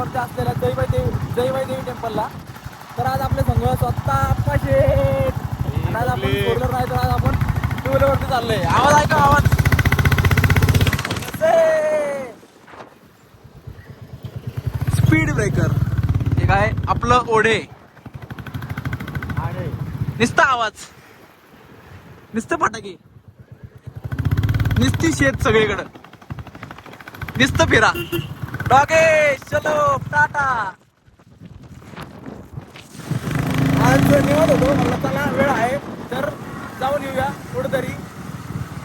डोंगरावरती असलेल्या जयबाई देवी टेम्पलला. तर आज आपले संघ स्वतः आप्पा शेठ आणि आज आपण 4 व्हीलर नाही तर आज आपण 2 व्हीलरवरती चाललोय. आवाज ऐका आवाज. स्पीड ब्रेकर हे काय आपलं ओढे नुसता आवाज नुसतं फटाके नुसती शेत सगळीकडं नुसतं फिरा डॉगे चलो टाटा. आज निवांत होतो मला चला वेळ आहे तर जाऊन येऊया कुठेतरी.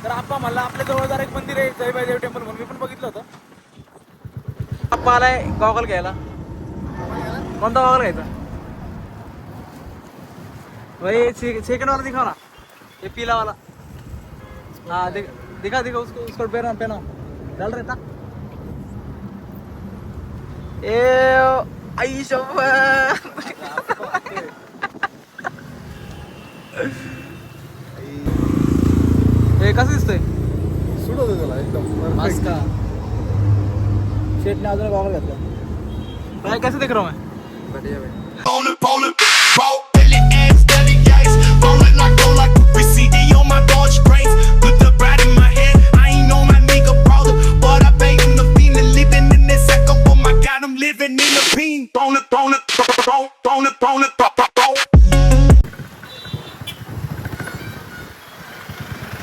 तर आप्पा मला आपल्या जवळ जरा एक मंदिर आहे जयबाई देवी टेम्पल म्हणून मी पण बघितलं होतं. आप्पा आलाय गॉगल घ्यायला. कोणता गॉगल घ्यायचा भाई? सेकंड वाला दिखा ना ये पीला वाला. हाँ दिखा उसको पहना डाल रहे था ए आई हे कसं दिसतंय? सुट होतं त्याला एकदम मस्त का शेटने अजून गॉगल घातला. भाई कैसे दिख रहा हूँ मैं? बढ़िया भाई.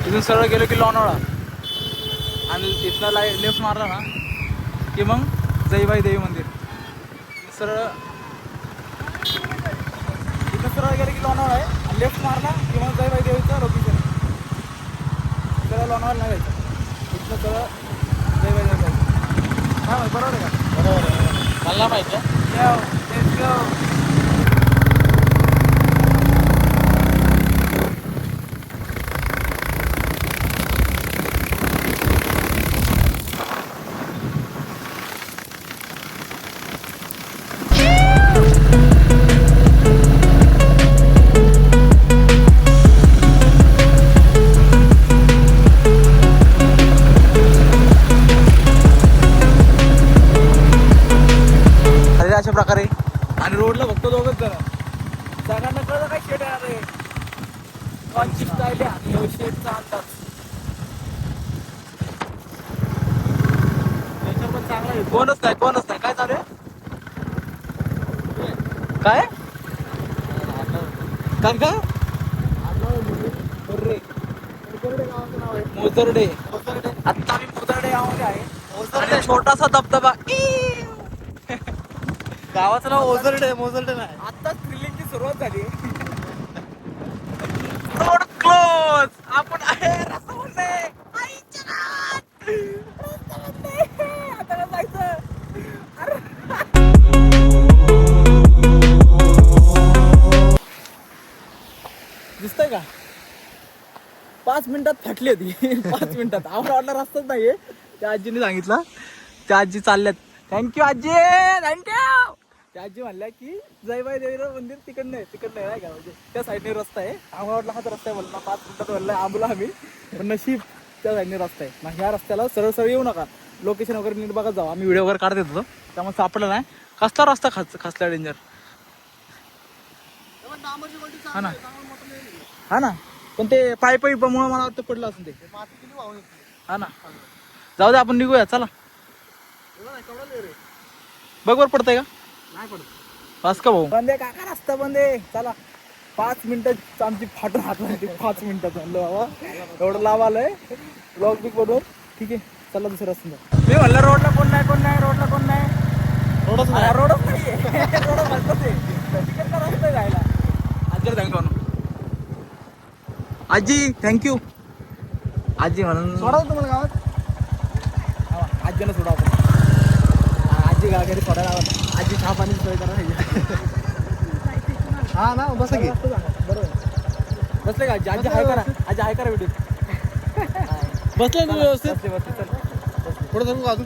इथून सरळ गेलो की लोणावळा आणि इथनं लेफ्ट मारला ना की मग जयबाई देवी मंदिर. सरळ इथं सरळ गेलं की लोणावळा आहे आणि लेफ्ट मारला की मग जयबाई देवीचं लोकेशन. सरळ लोणावळा नाही जायचं इथनं सरळ जयबाई देवी जायचं. हा बरोबर आहे का? बरोबर आहे. मला माहिती आहे. अशा प्रकारे आणि रोडला फक्त दोघंच जण. सगळ्यांना कळलं काय शेट येणार आहे कोणची स्टाईल आहे आणि शेटचा अंदाज. पण चांगला आहे. कोणच नाही काय चालू आहे काय काका? मोजर्डे. आता आम्ही मोजर्डे गावामध्ये आहे. छोटासा धबधबा गावाचं नाव मोजर्डे नाही. आता थ्रिलिंगची सुरुवात झाली. Road close. आपण आहे रस्त्यामध्ये. आता काय जायचं? दिसतंय का? 5 मिनिटात फाटली होती. 5 मिनिटात आम्हाला वाटला रस्ताच नाहीये. त्या आजीने सांगितलं. त्या आजी चालल्यात. थँक्यू आजी थँक्यू. त्या आजी म्हणल्या की जयबाई देवीचं मंदिर तिकडनं नाही का म्हणजे त्या साईडने रस्ता आहे. आम्हाला वाटला हाच रस्ता आहे म्हणला. 5 मिनिटात म्हणलं आंबला आम्ही पण नशीब त्या साईडने रस्ता आहे. मग ह्या रस्त्याला सरळ येऊ नका. लोकेशन वगैरे नीट बघत जाऊ. आम्ही व्हिडिओ वगैरे काढत येतो त्यामुळे सापडलं नाही. कसला रस्ता खासला डेंजर. हा ना पण ते पायीमुळे मला वाटतं पडलं असं ते. हा ना जाऊ दे आपण निघूया चला. बघ वर पडतंय का? नाही पडत. बस का भाऊ बंदे काका रस्ता बंदे. चला 5 मिनिटात आमची फाटून हात लागते. 5 मिनिटात म्हणलं बाबा एवढं लाभ आलंय ब्लॉग बिग बनवून. ठीक आहे चला दुसरं रस्ता. मी म्हणलं रोडला कोण नाही रोडला कोण नाही. रोडच नाहीये. रोड म्हणतो ते तिकडचा रस्ता जायला. आजीला थँक्यू म्हणून. आजी थँक्यू. आजी म्हणून सोडा तुम्हाला गावात. आजीनं सोडा आपण. आजी गाडी सोडायला आजी चहा पाणी सोय करा. हा ना बस की बरोबर बसले का? आजी हाय करा. आजी हाय करा व्हिडिओ. बसले ना व्यवस्थित. बसले चल पुढे जाऊ अजून.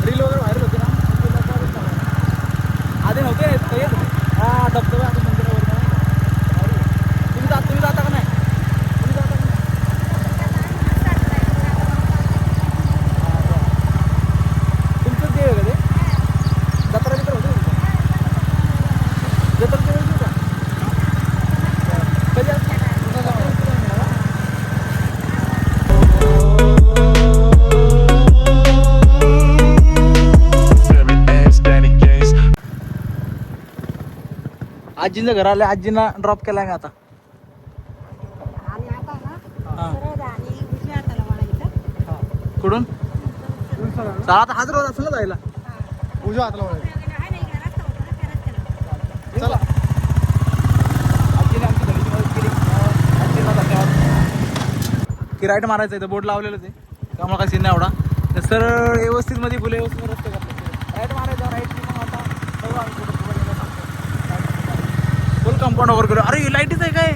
रील वगैरे व्हायरल होते ना आधी नव्हते. हा धबधबा आता मंदिरावर. तुम्ही जाता का नाही? आजींचं घर आलं, आजींना ड्रॉप केलाय मी आता. आणि आता ना हा. सरळ जा आणि उजव्या हाताला वळायचं. कुठून चला आता हाच रोज असेल ना जायला. उजव्या हाताला वळायचं. आहे ना इकडे रस्ता होता ना, त्या रस्त्याला. चला आजीने आमची घरीची मदत केली. आजींना धन्यवाद. की राईट मारायचं इथं बोर्ड लावलेलं ते त्यामुळे काही सीन नाही एवढा. तर सरळ व्यवस्थित मध्ये फुले व्यवस्थित रस्ते करतात. राईट मारायचं राईट मग आता बघू आम्ही कुठं पुढं गेलं सांगतो. फुल कंपाऊंड वगैरे करू. अरे लाईटीच आहे काय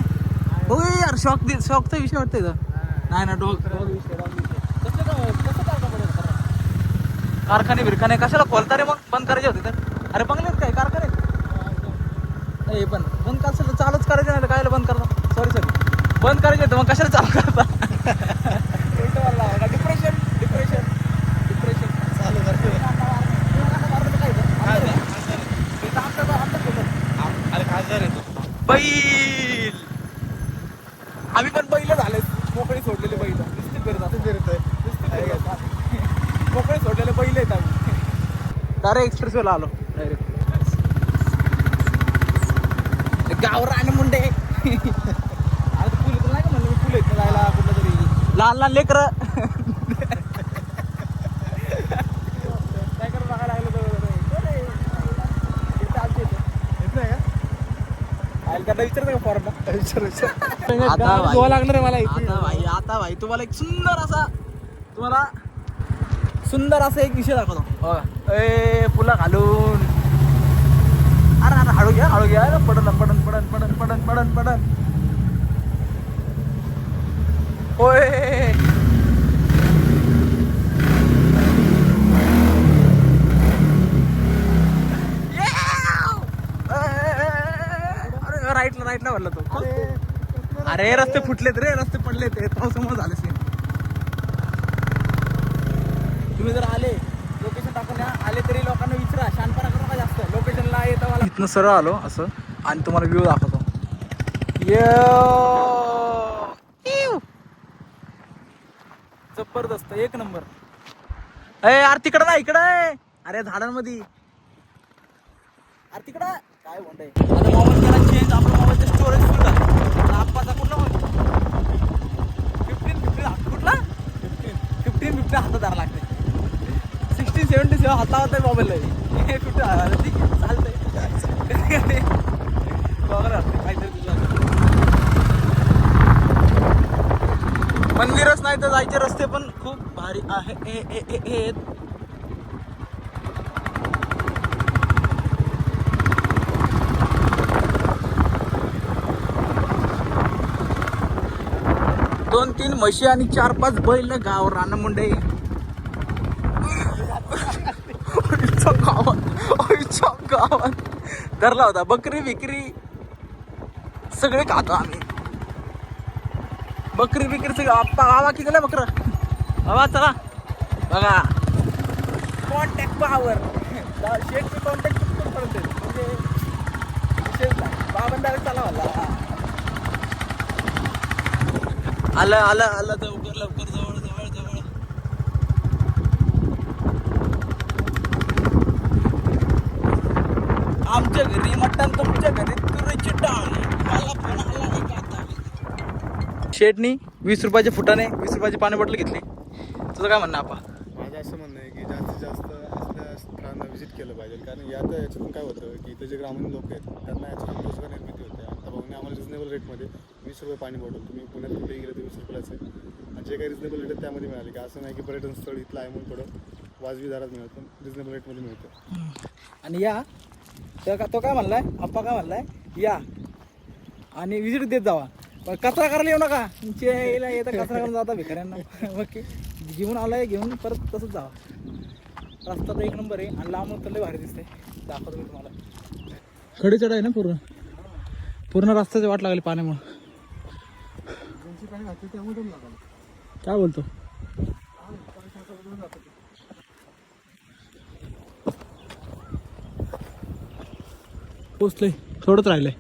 होय यार. शॉकचा विषय वाटतं इथं. नाही ना कारखाने बिरखाने कशाला खोलता रे मग. बंद करायचे होते तर. अरे बंगलेत काय कारखाने नाही पण बंद करायचं चालूच करायचं नाही तर कायला बंद करणार. सॉरी बंद करायचे होते मग कशाला चालू करता. डिप्रेशन डिप्रेशन डिप्रेशन चालू करतो. अरे खासदार येतो बैल. आम्ही पण बैल झाले. मोकळी सोडलेले बैल नुसते फिरत मोकळे सोडलेले बैल आहेत आम्ही. डायरेक्ट एक्सप्रेसवेला आलो. डायरेक्ट गावरा आणि मुंडे. आता पूल येतो नाही का म्हणलं मी पूल येत जायला कुठलं तरी लहान लहान लेकरं काय करून बघायला लागलं त्यांना विचारतं का फॉरनला. आता भाई तुम्हाला एक सुंदर असा एक विषय दाखवतो. ए पुला घालून. अरे अरे हळू घ्या पडन पडन पडन पडन पडन पडन पडन. होय राईटला भरला तो. अरे रस्ते फुटलेत रे. रस्ते पडलेत पावसामुळे झाले सीन. तुम्ही जर आले लोकेशन टाकून या. आले तरी लोकांना विचारा. शानपणा करू नका जास्त. लोकेशनला येतं मला इथनं सरळ आलो असं आणि तुम्हाला व्ह्यू दाखवतो. जबरदस्त एक नंबर. अरे तिकडं ना इकडं. अरे झाडांमध्ये. अरे तिकडं काय म्हणताय. आता मोबाईल केला चेंज. आपला मोबाईलचं स्टोरेज फुल झालं. आप्पाचा कुठला मोबाईल 15 कुठला 15 हातात धरा लागते. 16-17 हातावर मोबाईल आहे. कुठं चालतंय काहीतरी तुझं. मंदिरच नाही तर जायचे रस्ते पण खूप भारी आहेत. दोन तीन म्हशी आणि 4-5 बैल गाव रानमुंडे. गावात धरला होता. बकरी बिकरी सगळे खातो आम्ही. बकरी बिकरी सगळं. बाबा किती गेलं बकर. बाबा चला बघा कॉन्टॅक्ट पावर. शेटची कॉन्टॅक्ट कुठपर्यंत म्हणजे बाबांना चला मला. आलं लवकर जवळ. आमच्या घरी मटण तुमच्या घरी तुरीची डाळ. मला पण आला नाही का आता. शेटनी 20 रुपयाच्या फुटाने 20 रुपयाची पाणी बॉटल घेतली. तुझं काय म्हणणं आपण. माझं असं म्हणणं आहे की जास्तीत जास्त असल्या स्थळांना व्हिजिट केलं पाहिजे. कारण याच्यातून काय होतं की इथे जे ग्रामीण लोक आहेत त्यांना याच्यातून रोजगार निर्मिती होते. आता भाऊने आम्हाला रिजनेबल रेटमध्ये 20 रुपये पाणी बॉटल. तुम्ही पुण्यात कुठेही गेलं तर 20 रुपयाचं आहे. आणि जे काही रिजनेबल रेट आहे त्यामध्ये मिळाले की असं नाही की पर्यटन स्थळ इथलं आहे म्हणून थोडं वाजवी दरात मिळतं. रिजनेबल रेटमध्ये मिळतं. आणि या तो काय म्हणलाय आप्पा काय म्हणलाय या आणि विजिट देत जावा. कचरा करायला येऊ नका. येतं कचरा करून जाता भिकाऱ्यांना. ओके घेऊन आलाय घेऊन परत तसंच जावा. रस्ता तर एक नंबर आहे आणि लांबून तर लय भारी दिसते. दाखवतो मी तुम्हाला. खडी चढ आहे ना पूर्ण रस्त्याची वाट लागली पाण्यामुळे. काय बोलतो. पोचलंय थोडंच राहिलंय.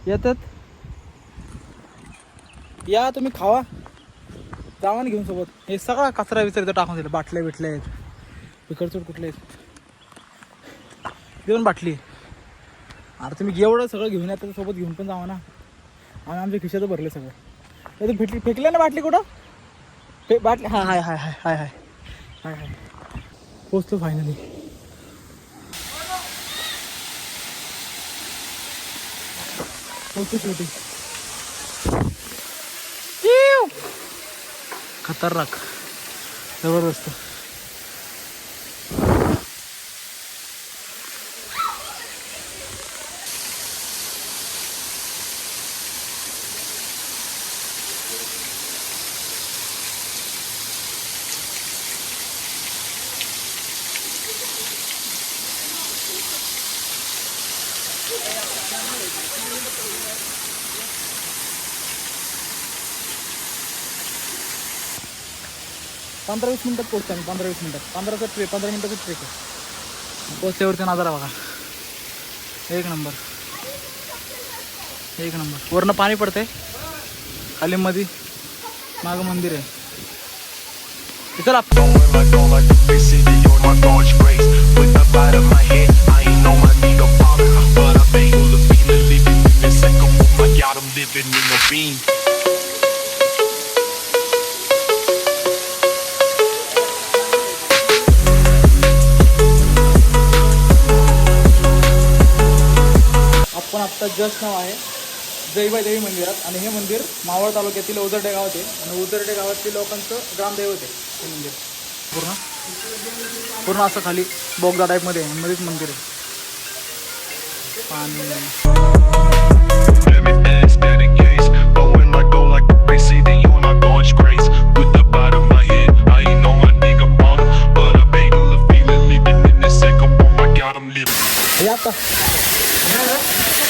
येतात या तुम्ही खावा जावा घेऊन सोबत. हे सगळा कचरा विचार इथं टाकून दिला. बाटल्या बिटल्या आहेत. इकडचोट कुठले आहेत ती पण बाटली. अरे तुम्ही एवढं सगळं घेऊन या सोबत घेऊन पण जावा ना. आणि आमच्या खिशाचं भरले सगळं. तर भेटली फेकले ना बाटली कुठं बाटली. हाय हाय हाय हाय हाय हाय हाय हाय पोचतो फायनली. पोचतो शेवटी. खतरनाक जबरदस्त. पंधरा 20 मिनिटात पोहोचतो आम्ही. 15-20 मिनिटात. 15 मिनिटाचा ट्रेक आहे. पोचल्यावरती नजारा बघा. एक नंबर एक नंबर. वरनं पाणी पडतंय खाली मध्ये मागं मंदिर आहे. चला आपण आत्ता जस्ट नाव आहे जैबाई देवी मंदिरात. आणि हे मंदिर मावळ तालुक्यातील उजरडे गावात आहे. आणि उजरडे गावातील लोकांचं ग्रामदैवत आहे हे मंदिर. पूर्ण असं खाली बोगदा टाईपमध्ये आहे. मध्येच मंदिर आहे. आणि आता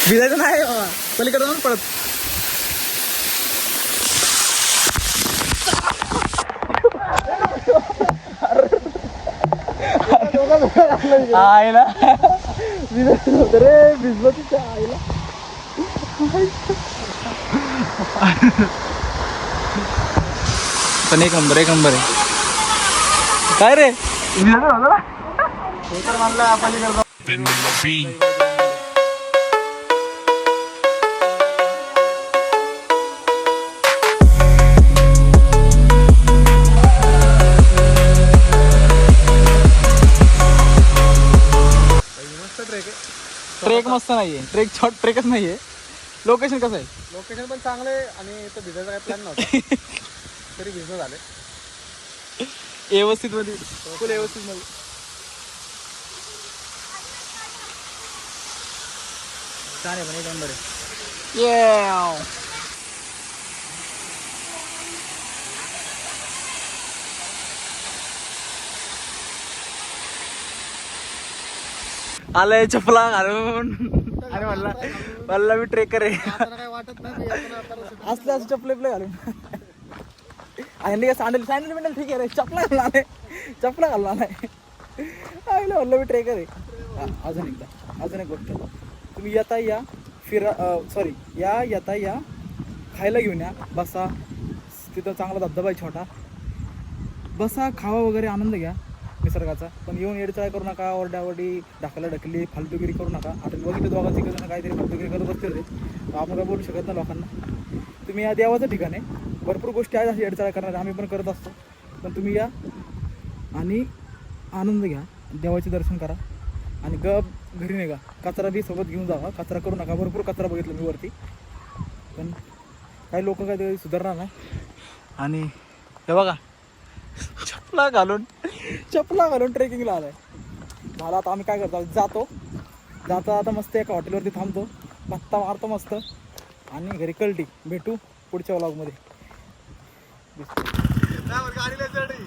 भिजायचं नाही बाबा. पलीकडे जाऊन पडत. आईला भिजायचं नव्हतं रे. भिजलो तिच्या आईला. पण एक नंबर आहे. काय रे भिजायचं नव्हतं हे तर म्हणलं पलीकडे. ट्रेक मस्त नाहीये. ट्रेकच नाहीये. लोकेशन कसं आहे? लोकेशन पण चांगलं आहे. आणि इथं भिजायचा काही प्लॅन नव्हता तरी भिजणं झाले. व्यवस्थित मध्ये फुल व्यवस्थित मध्ये. छान आहे पण एक नंबर आहे. आलंय चपला घालून. आणि म्हणला मी ट्रेकर आहे. काय वाटत नाही असले असं चपले घालून. आणि सँडल बिंडल ठीक आहे रे. चपला घालून आलाय. आईला म्हणलं मी ट्रेकर आहे. अजून एक गोष्ट. तुम्ही येता या या खायला घेऊन या. बसा तिथं चांगला धबधबा आहे छोटा. बसा खावा वगैरे आनंद घ्या निसर्गाचा. पण येऊन येडचाळ करू नका. ओरड्यावरडी ढकली फालतूगिरी करू नका. आता बघितलं दोघांची कसं काहीतरी फालतूगिरी करत बसते रे. आपण काय बोलू शकत नाही लोकांना. तुम्ही या देवाचं ठिकाण आहे. भरपूर गोष्टी आहेत अशी येडचाळ करणार. आम्ही पण करत असतो. पण तुम्ही या आणि आनंद घ्या. देवाचे दर्शन करा आणि घरी निघा. कचरा बी सोबत घेऊन जावा. कचरा करू नका. भरपूर कचरा बघितला मी वरती. पण काही लोक काही सुधारणार नाही. आणि हे बघा चपला घालून ट्रेकिंगला आलाय. झाला आता आम्ही काय करतो जातो आता मस्त एका हॉटेलवरती थांबतो. भत्ता मारतो मस्त आणि घरी कल्टी. भेटू पुढच्या व्लॉगमध्ये. गाडीला चढी